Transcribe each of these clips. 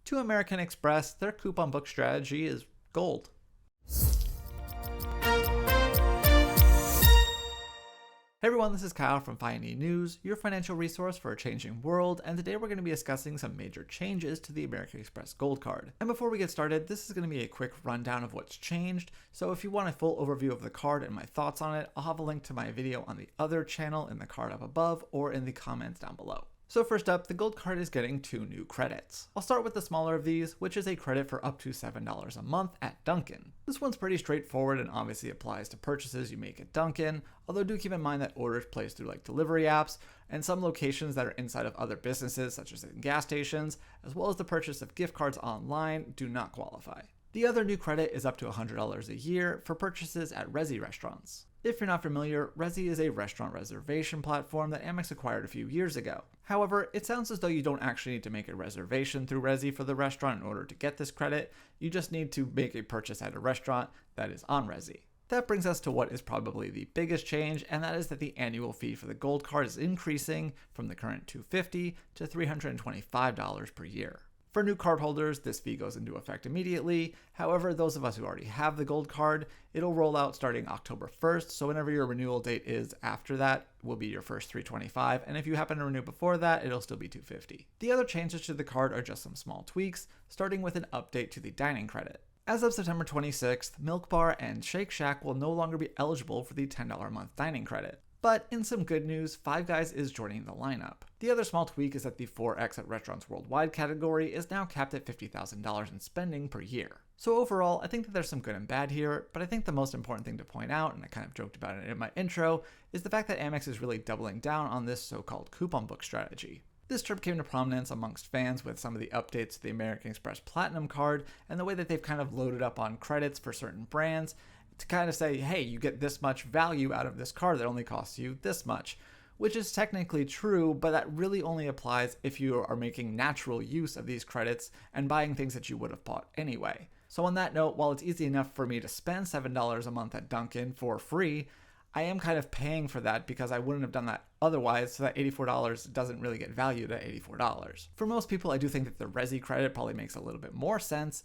To American Express, their coupon book strategy is gold. Hey everyone, this is Kyle from FINE News, your financial resource for a changing world, and today we're going to be discussing some major changes to the American Express Gold Card. And before we get started, this is going to be a quick rundown of what's changed, so if you want a full overview of the card and my thoughts on it, I'll have a link to my video on the other channel in the card up above or in the comments down below. So first up, the Gold Card is getting 2 new credits. I'll start with the smaller of these, which is a credit for up to $7 a month at Dunkin'. This one's pretty straightforward and obviously applies to purchases you make at Dunkin', although do keep in mind that orders placed through like delivery apps and some locations that are inside of other businesses such as in gas stations, as well as the purchase of gift cards online do not qualify. The other new credit is up to $100 a year for purchases at Resy restaurants. If you're not familiar, Resy is a restaurant reservation platform that Amex acquired a few years ago. However, it sounds as though you don't actually need to make a reservation through Resy for the restaurant in order to get this credit. You just need to make a purchase at a restaurant that is on Resy. That brings us to what is probably the biggest change, and that is that the annual fee for the Gold Card is increasing from the current $250 to $325 per year. For new cardholders, this fee goes into effect immediately. However, those of us who already have the Gold Card, it'll roll out starting October 1st, so whenever your renewal date is after that will be your first $325, and if you happen to renew before that, it'll still be $250. The other changes to the card are just some small tweaks, starting with an update to the dining credit. As of September 26th, Milk Bar and Shake Shack will no longer be eligible for the $10 a month dining credit. But in some good news, Five Guys is joining the lineup. The other small tweak is that the 4X at Restaurants Worldwide category is now capped at $50,000 in spending per year. So overall, I think that there's some good and bad here, but I think the most important thing to point out, and I kind of joked about it in my intro, is the fact that Amex is really doubling down on this so-called coupon book strategy. This term came to prominence amongst fans with some of the updates to the American Express Platinum card and the way that they've kind of loaded up on credits for certain brands to kind of say, hey, you get this much value out of this card that only costs you this much, which is technically true, but that really only applies if you are making natural use of these credits and buying things that you would have bought anyway. So on that note, while it's easy enough for me to spend $7 a month at Dunkin' for free, I am kind of paying for that because I wouldn't have done that otherwise, so that $84 doesn't really get valued at $84. For most people, I do think that the Resy credit probably makes a little bit more sense.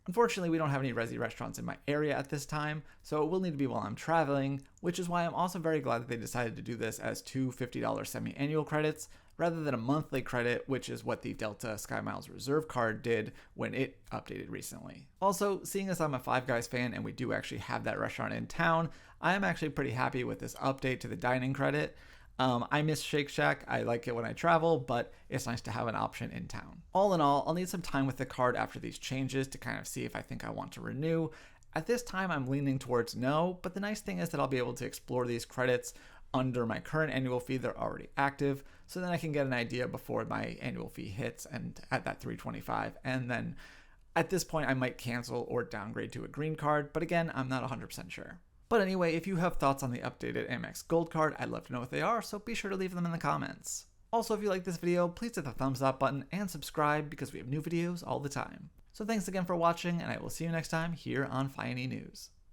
Unfortunately, we don't have any Resy restaurants in my area at this time, so it will need to be while I'm traveling, which is why I'm also very glad that they decided to do this as 2 $50 semi-annual credits rather than a monthly credit, which is what the Delta SkyMiles Reserve card did when it updated recently. Also, seeing as I'm a Five Guys fan and we do actually have that restaurant in town, I am actually pretty happy with this update to the dining credit. I miss Shake Shack, I like it when I travel, but it's nice to have an option in town. All in all, I'll need some time with the card after these changes to kind of see if I think I want to renew. At this time, I'm leaning towards no, but the nice thing is that I'll be able to explore these credits under my current annual fee. They're already active, so then I can get an idea before my annual fee hits and at that $325, and then at this point I might cancel or downgrade to a green card, but again, I'm not 100% sure. But anyway, if you have thoughts on the updated Amex Gold Card, I'd love to know what they are, so be sure to leave them in the comments. Also, if you like this video, please hit the thumbs up button and subscribe because we have new videos all the time. So thanks again for watching, and I will see you next time here on FINE News.